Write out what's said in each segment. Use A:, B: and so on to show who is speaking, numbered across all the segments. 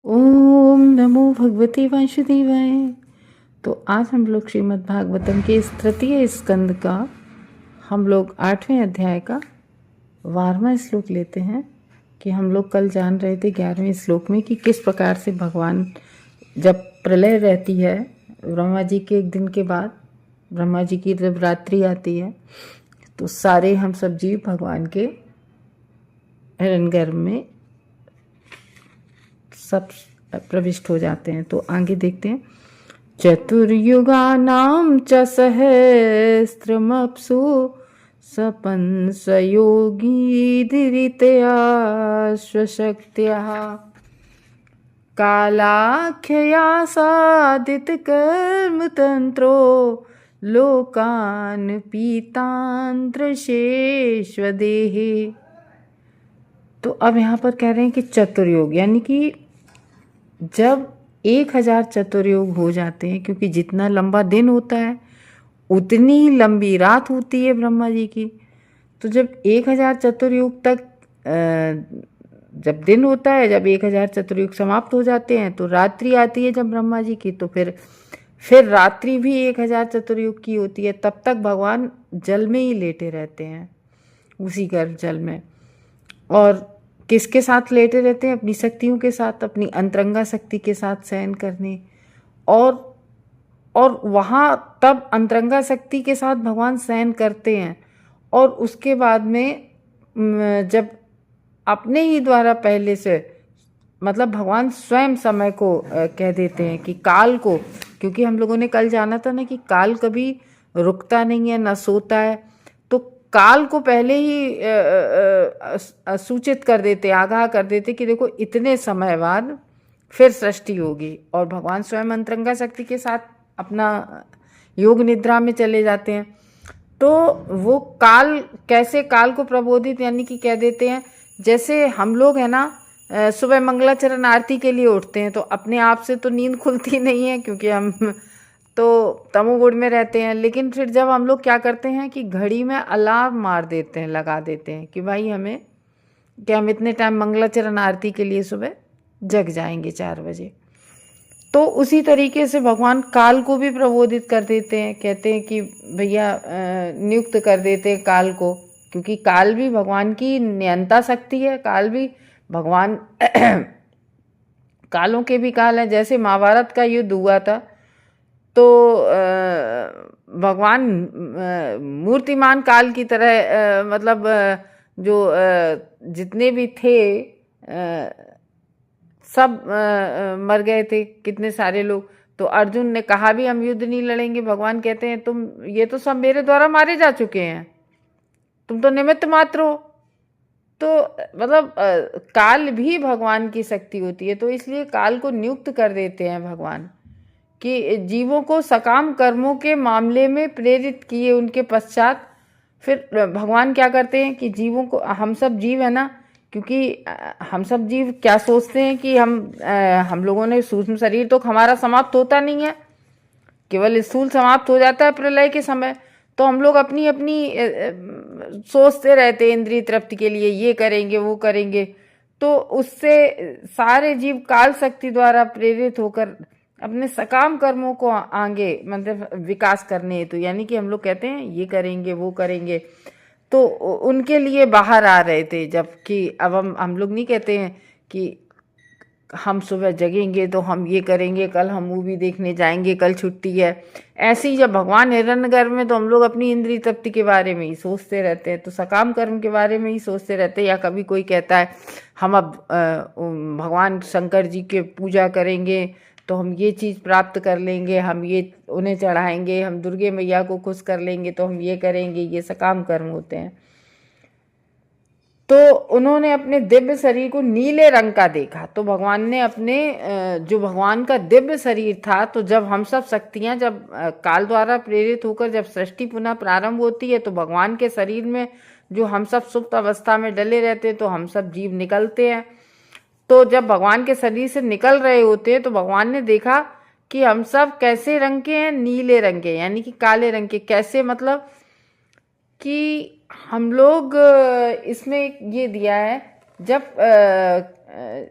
A: ओम नमो भगवते वासुदेवाय। तो आज हम लोग श्रीमद् भागवतम के इस तृतीय स्कंद का हम लोग 8वें अध्याय का 12वां श्लोक लेते हैं। कि हम लोग कल जान रहे थे 11वें श्लोक में कि किस प्रकार से भगवान जब प्रलय रहती है ब्रह्मा जी के एक दिन के बाद, ब्रह्मा जी की जब रात्रि आती है तो सारे हम सब जीव भगवान के हिरण्यगर्भ में सब प्रविष्ट हो जाते हैं। तो आगे देखते हैं, चतुर्युगानां च सहस्रमप्सु सपन्स योगी धीरितया स्वशक्त्या कालाख्यया साधित कर्म तंत्रो लोकान् पीतांत्रशेष्वदेहे। तो अब यहाँ पर कह रहे हैं कि चतुर्युग यानी कि जब 1000 चतुर्युग हो जाते हैं, क्योंकि जितना लंबा दिन होता है उतनी ही लंबी रात होती है ब्रह्मा जी की। तो जब 1000 चतुर्युग तक जब दिन होता है, जब 1000 चतुर्युग समाप्त हो जाते हैं तो रात्रि आती है जब ब्रह्मा जी की, तो फिर रात्रि भी 1000 चतुर्युग की होती है। तब तक भगवान जल में ही लेटे रहते हैं, उसी गर्भ जल में। और किसके साथ लेटे रहते हैं? अपनी शक्तियों के साथ, अपनी अंतरंगा शक्ति के साथ शयन करने। और वहाँ तब अंतरंगा शक्ति के साथ भगवान शयन करते हैं। और उसके बाद में जब अपने ही द्वारा पहले से, मतलब भगवान स्वयं समय को कह देते हैं कि काल को, क्योंकि हम लोगों ने कल जाना था ना कि काल कभी रुकता नहीं है, न सोता है। तो काल को पहले ही सूचित कर देते, आगाह कर देते कि देखो इतने समय बाद फिर सृष्टि होगी। और भगवान स्वयं अंतरंगा शक्ति के साथ अपना योग निद्रा में चले जाते हैं। तो वो काल कैसे काल को प्रबोधित यानी कि कह देते हैं, जैसे हम लोग है ना सुबह मंगलाचरण आरती के लिए उठते हैं तो अपने आप से तो नींद खुलती नहीं है, क्योंकि हम तो तमोगुण में रहते हैं। लेकिन फिर जब हम लोग क्या करते हैं कि घड़ी में अलार्म मार देते हैं, लगा देते हैं कि भाई हमें कि हम इतने टाइम मंगलाचरण आरती के लिए सुबह जग जाएंगे 4 बजे। तो उसी तरीके से भगवान काल को भी प्रबोधित कर देते हैं, कहते हैं कि भैया नियुक्त कर देते हैं काल को, क्योंकि काल भी भगवान की नियंता शक्ति है। काल भी भगवान कालों के भी काल है। जैसे महाभारत का युद्ध हुआ था तो भगवान मूर्तिमान काल की तरह मतलब जो जितने भी थे सब मर गए थे, कितने सारे लोग। तो अर्जुन ने कहा भी हम युद्ध नहीं लड़ेंगे। भगवान कहते हैं तुम ये तो सब मेरे द्वारा मारे जा चुके हैं, तुम तो निमित्त मात्र हो। तो मतलब काल भी भगवान की शक्ति होती है। तो इसलिए काल को नियुक्त कर देते हैं भगवान कि जीवों को सकाम कर्मों के मामले में प्रेरित किए उनके पश्चात फिर भगवान क्या करते हैं कि जीवों को, हम सब जीव है ना, क्योंकि हम सब जीव क्या सोचते हैं कि हम लोगों ने सूक्ष्म शरीर तो हमारा समाप्त होता नहीं है, केवल स्थूल समाप्त हो जाता है प्रलय के समय। तो हम लोग अपनी अपनी सोचते रहते हैं इंद्रिय तृप्ति के लिए, ये करेंगे वो करेंगे। तो उससे सारे जीव काल शक्ति द्वारा प्रेरित होकर अपने सकाम कर्मों को आगे मतलब विकास करने हेतु, यानी कि हम लोग कहते हैं ये करेंगे वो करेंगे, तो उनके लिए बाहर आ रहे थे। जबकि अब हम लोग नहीं कहते हैं कि हम सुबह जगेंगे तो हम ये करेंगे, कल हम मूवी देखने जाएंगे, कल छुट्टी है। ऐसे ही जब भगवान हिरण्यगर्भ में तो हम लोग अपनी इंद्रिय तृप्ति के बारे में ही सोचते रहते हैं, तो सकाम कर्म के बारे में ही सोचते रहते हैं। या कभी कोई कहता है हम अब भगवान शंकर जी के पूजा करेंगे तो हम ये चीज़ प्राप्त कर लेंगे, हम ये उन्हें चढ़ाएंगे, हम दुर्गे मैया को खुश कर लेंगे तो हम ये करेंगे। ये सकाम कर्म होते हैं। तो उन्होंने अपने दिव्य शरीर को नीले रंग का देखा। तो भगवान ने अपने जो भगवान का दिव्य शरीर था, तो जब हम सब शक्तियां जब काल द्वारा प्रेरित होकर जब सृष्टि पुनः प्रारंभ होती है तो भगवान के शरीर में जो हम सब सुप्त अवस्था में डले रहते हैं तो हम सब जीव निकलते हैं। तो जब भगवान के शरीर से निकल रहे होते हैं तो भगवान ने देखा कि हम सब कैसे रंग के हैं? नीले रंग के, यानी कि काले रंग के। कैसे मतलब कि हम लोग इसमें ये दिया है, जब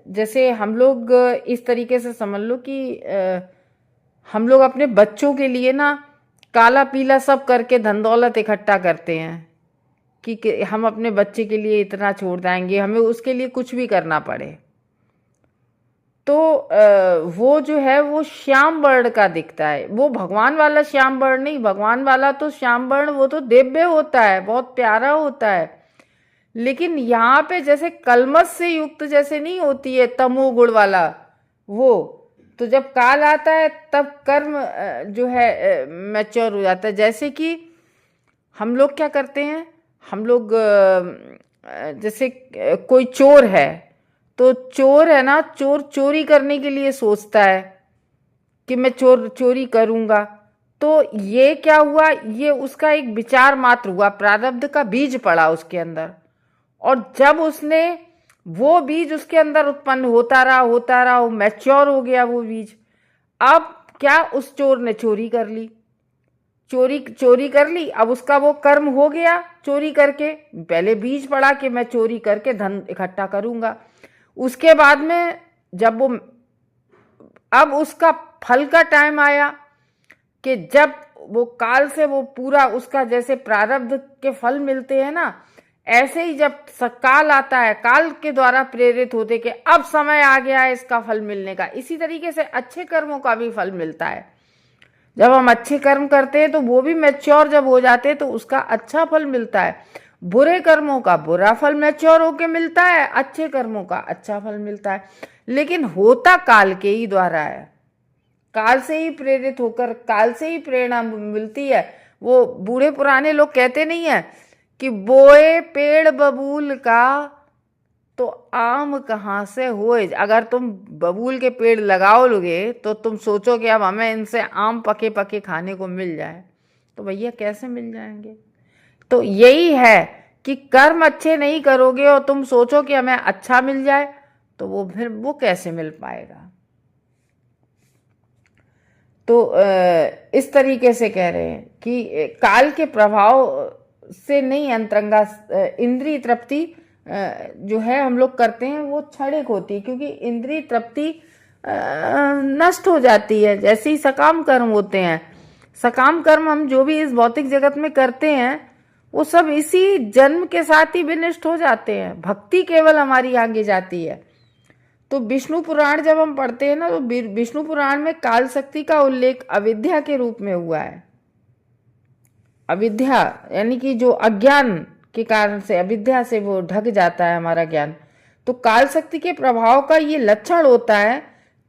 A: जैसे हम लोग इस तरीके से समझ लो कि हम लोग अपने बच्चों के लिए ना काला पीला सब करके धन दौलत इकट्ठा करते हैं कि हम अपने बच्चे के लिए इतना छोड़ देंगे, हमें उसके लिए कुछ भी करना पड़े। तो वो जो है वो श्याम वर्ण का दिखता है, वो भगवान वाला श्याम वर्ण नहीं। भगवान वाला तो श्याम वर्ण वो तो दिव्य होता है, बहुत प्यारा होता है। लेकिन यहाँ पे जैसे कलमश से युक्त जैसे नहीं होती है तमोगुण वाला, वो तो जब काल आता है तब कर्म जो है मैच्योर हो जाता है। जैसे कि हम लोग क्या करते हैं, हम लोग जैसे कोई चोर है तो चोर है ना, चोर चोरी करने के लिए सोचता है कि मैं चोरी करूंगा। तो ये क्या हुआ, ये उसका एक विचार मात्र हुआ, प्रारब्ध का बीज पड़ा उसके अंदर। और जब उसने वो बीज उसके अंदर उत्पन्न होता रहा, वो मैच्योर हो गया वो बीज। अब क्या, उस चोर ने चोरी कर ली, चोरी कर ली। अब उसका वो कर्म हो गया चोरी करके, पहले बीज पड़ा कि मैं चोरी करके धन इकट्ठा करूंगा। उसके बाद में जब वो, अब उसका फल का टाइम आया कि जब वो काल से वो पूरा उसका जैसे प्रारब्ध के फल मिलते हैं ना, ऐसे ही जब काल आता है, काल के द्वारा प्रेरित होते कि अब समय आ गया है इसका फल मिलने का। इसी तरीके से अच्छे कर्मों का भी फल मिलता है। जब हम अच्छे कर्म करते हैं तो वो भी मैच्योर जब हो जाते हैं तो उसका अच्छा फल मिलता है। बुरे कर्मों का बुरा फल मैच्योर होके मिलता है, अच्छे कर्मों का अच्छा फल मिलता है। लेकिन होता काल के ही द्वारा है, काल से ही प्रेरित होकर काल से ही प्रेरणा मिलती है। वो बूढ़े पुराने लोग कहते नहीं है कि बोए पेड़ बबूल का तो आम कहाँ से होए। अगर तुम बबूल के पेड़ लगाओगे तो तुम सोचो कि अब हमें इनसे आम पके पके खाने को मिल जाए, तो भैया कैसे मिल जाएंगे। तो यही है कि कर्म अच्छे नहीं करोगे और तुम सोचो कि हमें अच्छा मिल जाए, तो वो फिर वो कैसे मिल पाएगा। तो इस तरीके से कह रहे हैं कि काल के प्रभाव से नहीं, अंतरंगा इंद्रिय तृप्ति जो है हम लोग करते हैं वो क्षणिक होती है, क्योंकि इंद्रिय तृप्ति नष्ट हो जाती है। जैसे ही सकाम कर्म होते हैं, सकाम कर्म हम जो भी इस भौतिक जगत में करते हैं वो सब इसी जन्म के साथ ही विनष्ट हो जाते हैं। भक्ति केवल हमारी आगे जाती है। तो विष्णु पुराण जब हम पढ़ते हैं ना, तो विष्णु पुराण में काल शक्ति का उल्लेख अविद्या के रूप में हुआ है। अविद्या यानी कि जो अज्ञान के कारण से, अविद्या से वो ढक जाता है हमारा ज्ञान। तो काल शक्ति के प्रभाव का ये लक्षण होता है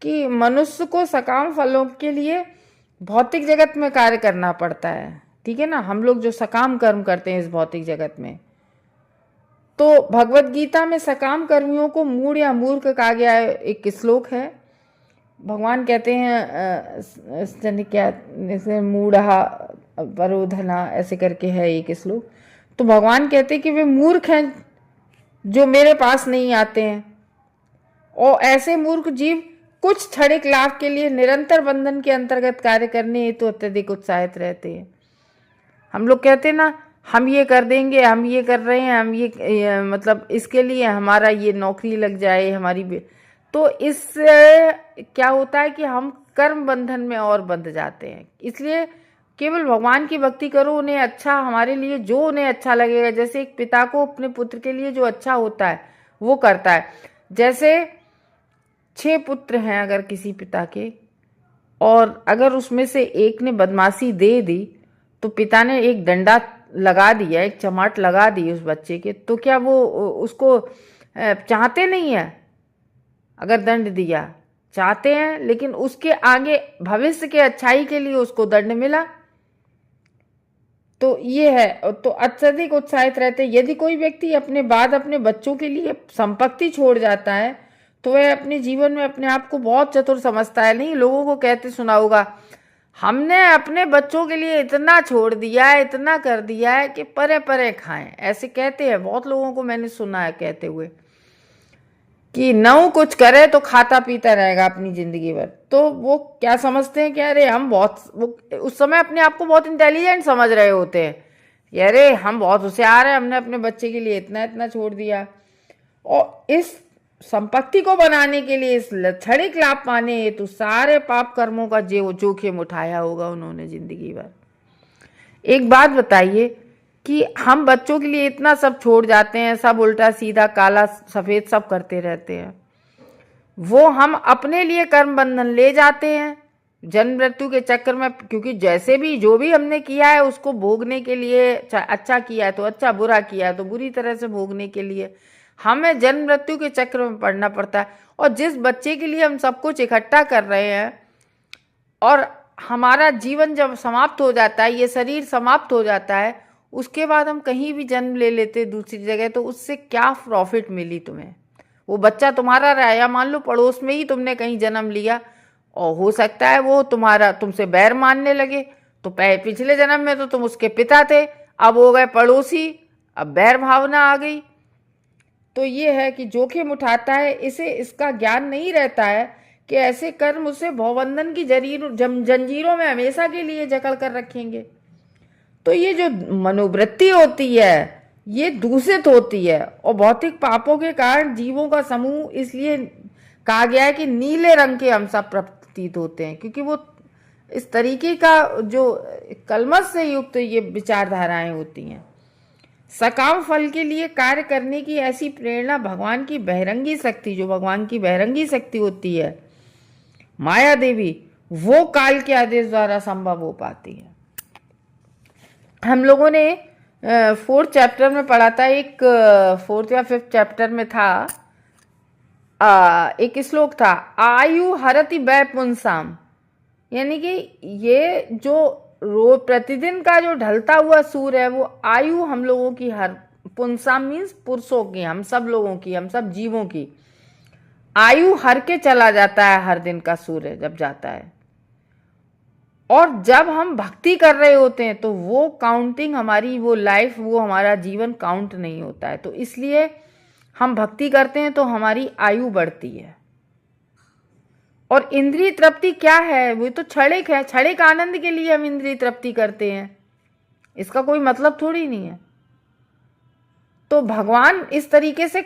A: कि मनुष्य को सकाम फलों के लिए भौतिक जगत में कार्य करना पड़ता है। ठीक है ना, हम लोग जो सकाम कर्म करते हैं इस भौतिक जगत में, तो भगवत गीता में सकाम कर्मियों को मूढ़ या मूर्ख कहा गया है। एक श्लोक है, भगवान कहते हैं क्या, जैसे मूढ़ा परोधना ऐसे करके है एक श्लोक। तो भगवान कहते हैं कि वे मूर्ख हैं जो मेरे पास नहीं आते हैं, और ऐसे मूर्ख जीव कुछ क्षणिक लाभ के लिए निरंतर बंधन के अंतर्गत कार्य करने हेतु अत्यधिक उत्साहित रहते हैं। हम लोग कहते हैं ना, हम ये कर देंगे, हम ये कर रहे हैं, हम ये मतलब इसके लिए हमारा ये नौकरी लग जाए हमारी, तो इससे क्या होता है कि हम कर्म बंधन में और बंध जाते हैं। इसलिए केवल भगवान की भक्ति करो, उन्हें अच्छा, हमारे लिए जो उन्हें अच्छा लगेगा। जैसे एक पिता को अपने पुत्र के लिए जो अच्छा होता है वो करता है। जैसे 6 पुत्र हैं अगर किसी पिता के, और अगर उसमें से एक ने बदमाशी दे दी तो पिता ने एक डंडा लगा दिया, एक चमाट लगा दी उस बच्चे के, तो क्या वो उसको चाहते नहीं है? अगर दंड दिया चाहते हैं, लेकिन उसके आगे भविष्य के अच्छाई के लिए उसको दंड मिला। तो ये है, तो अत्यधिक उत्साहित रहते। यदि कोई व्यक्ति अपने बाद अपने बच्चों के लिए संपत्ति छोड़ जाता है तो वह अपने जीवन में अपने आप को बहुत चतुर समझता है। नहीं, लोगों को कहते सुना होगा, हमने अपने बच्चों के लिए इतना छोड़ दिया है, इतना कर दिया है कि परे परे खाएं, ऐसे कहते हैं। बहुत लोगों को मैंने सुना है कहते हुए कि नौ कुछ करे तो खाता पीता रहेगा अपनी जिंदगी भर। तो वो क्या समझते हैं कि अरे हम बहुत, वो उस समय अपने आप को बहुत इंटेलिजेंट समझ रहे होते हैं, अरे हम बहुत होशियार हैं, हमने अपने बच्चे के लिए इतना इतना छोड़ दिया। और इस संपत्ति को बनाने के लिए, इस क्षणिक लाभ पाने हेतु सारे पाप कर्मों का जोखिम उठाया होगा उन्होंने जिंदगी भर। एक बात बताइए कि हम बच्चों के लिए इतना सब छोड़ जाते हैं, सब उल्टा सीधा काला सफेद सब करते रहते हैं, वो हम अपने लिए कर्म बंधन ले जाते हैं जन्म मृत्यु के चक्कर में। क्योंकि जैसे भी जो भी हमने किया है उसको भोगने के लिए, अच्छा किया है तो अच्छा, बुरा किया है तो बुरी तरह से भोगने के लिए हमें जन्म मृत्यु के चक्र में पड़ना पड़ता है। और जिस बच्चे के लिए हम सब कुछ इकट्ठा कर रहे हैं और हमारा जीवन जब समाप्त हो जाता है, ये शरीर समाप्त हो जाता है, उसके बाद हम कहीं भी जन्म ले लेते दूसरी जगह, तो उससे क्या प्रॉफिट मिली तुम्हें? वो बच्चा तुम्हारा रहा, या मान लो पड़ोस में ही तुमने कहीं जन्म लिया और हो सकता है वो तुमसे बैर मानने लगे, तो पिछले जन्म में तो तुम उसके पिता थे, अब हो गए पड़ोसी, अब बैर भावना आ गई। तो ये है कि जोखिम उठाता है, इसे इसका ज्ञान नहीं रहता है कि ऐसे कर्म उसे भवबंधन की जंजीरों में हमेशा के लिए जकड़ कर रखेंगे। तो ये जो मनोवृत्ति होती है ये दूषित होती है, और भौतिक पापों के कारण जीवों का समूह इसलिए कहा गया है कि नीले रंग के हम सब प्रतीत होते हैं, क्योंकि वो इस तरीके का जो कलमश से युक्त ये विचारधाराएं होती हैं। सकाम फल के लिए कार्य करने की ऐसी प्रेरणा भगवान की बहिरंगी शक्ति, जो भगवान की बहिरंगी शक्ति होती है माया देवी, वो काल के आदेश द्वारा संभव हो पाती है। हम लोगों ने 4th चैप्टर में पढ़ा था, एक 4th या 5th चैप्टर में था, एक श्लोक था, आयु हरति वै पुंसाम, यानी कि ये जो रोज प्रतिदिन का जो ढलता हुआ सूर्य है वो आयु हम लोगों की, हर पुंसाम मीन्स पुरुषों की, हम सब लोगों की, हम सब जीवों की आयु हर के चला जाता है हर दिन का सूर्य जब जाता है। और जब हम भक्ति कर रहे होते हैं तो वो काउंटिंग हमारी, वो लाइफ, वो हमारा जीवन काउंट नहीं होता है। तो इसलिए हम भक्ति करते हैं तो हमारी आयु बढ़ती है। और इंद्रिय तृप्ति क्या है? वो तो क्षणिक है, क्षणिक आनंद के लिए हम इंद्रिय तृप्ति करते हैं, इसका कोई मतलब थोड़ी नहीं है। तो भगवान इस तरीके से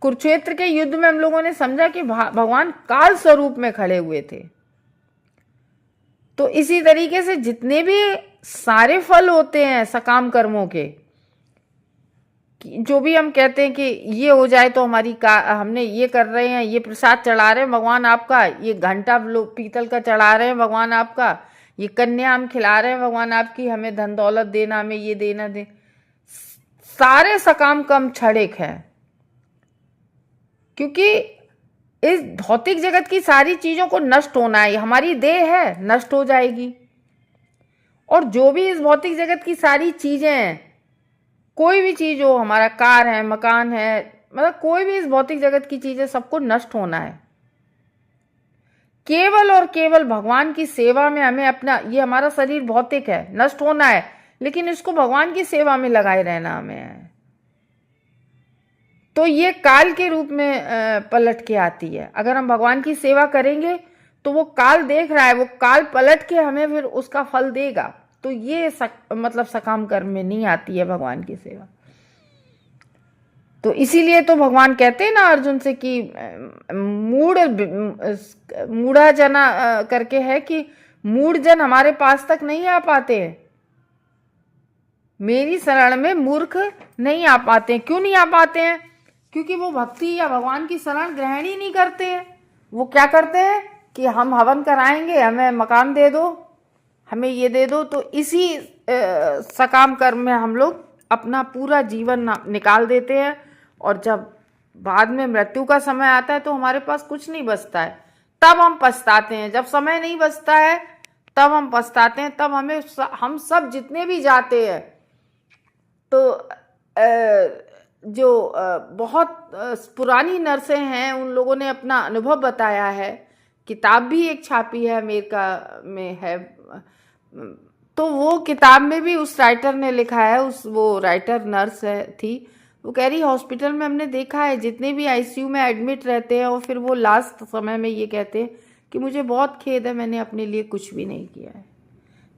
A: कुरुक्षेत्र के युद्ध में हम लोगों ने समझा कि भगवान काल स्वरूप में खड़े हुए थे। तो इसी तरीके से जितने भी सारे फल होते हैं सकाम कर्मों के, जो भी हम कहते हैं कि ये हो जाए तो हमारी हमने ये कर रहे हैं, ये प्रसाद चढ़ा रहे हैं भगवान आपका, ये घंटा पीतल का चढ़ा रहे हैं भगवान आपका, ये कन्या हम खिला रहे हैं भगवान आपकी, हमें धन दौलत देना, हमें ये देना दे, सारे सकाम कर्म क्षणिक है। क्योंकि इस भौतिक जगत की सारी चीजों को नष्ट होना है, हमारी देह है नष्ट हो जाएगी, और जो भी इस भौतिक जगत की सारी चीजें हैं, कोई भी चीज हो, हमारा कार है, मकान है, मतलब कोई भी इस भौतिक जगत की चीजें, सबको नष्ट होना है। केवल और केवल भगवान की सेवा में हमें अपना, ये हमारा शरीर भौतिक है, नष्ट होना है, लेकिन इसको भगवान की सेवा में लगाए रहना हमें है। तो ये काल के रूप में पलट के आती है। अगर हम भगवान की सेवा करेंगे तो वो काल देख रहा है, वो काल पलट के हमें फिर उसका फल देगा। तो ये मतलब सकाम कर्म में नहीं आती है भगवान की सेवा। तो इसीलिए तो भगवान कहते हैं ना अर्जुन से कि मूढ़ा जना करके है कि मूढ़ जन हमारे पास तक नहीं आ पाते हैं, मेरी शरण में मूर्ख नहीं आ पाते हैं। क्यों नहीं आ पाते हैं? क्योंकि वो भक्ति या भगवान की शरण ग्रहण ही नहीं करते हैं। वो क्या करते हैं कि हम हवन कराएंगे, हमें मकान दे दो, हमें ये दे दो। तो इसी सकाम कर्म में हम लोग अपना पूरा जीवन निकाल देते हैं, और जब बाद में मृत्यु का समय आता है तो हमारे पास कुछ नहीं बचता है, तब हम पछताते हैं। जब समय नहीं बचता है तब हम पछताते हैं। तब हम सब जितने भी जाते हैं, तो जो बहुत पुरानी नर्सें हैं उन लोगों ने अपना अनुभव बताया है, किताब भी एक छापी है अमेरिका में है, तो वो किताब में भी उस राइटर ने लिखा है, वो राइटर नर्स थी, वो कह रही हॉस्पिटल में हमने देखा है जितने भी आईसीयू में एडमिट रहते हैं और फिर वो लास्ट समय में ये कहते हैं कि मुझे बहुत खेद है, मैंने अपने लिए कुछ भी नहीं किया है।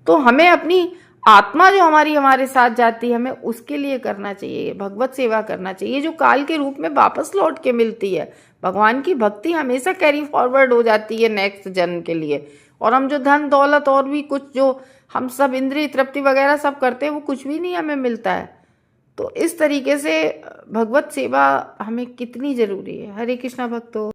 A: तो हमें अपनी आत्मा जो हमारी हमारे साथ जाती है हमें उसके लिए करना चाहिए, भगवत सेवा करना चाहिए, जो काल के रूप में वापस लौट के मिलती है। भगवान की भक्ति हमेशा कैरी फॉरवर्ड हो जाती है नेक्स्ट जन्म के लिए। और हम जो धन दौलत और भी कुछ जो हम सब इंद्रिय तृप्ति वगैरह सब करते हैं वो कुछ भी नहीं हमें मिलता है। तो इस तरीके से भगवत सेवा हमें कितनी जरूरी है। हरे कृष्णा भक्तों।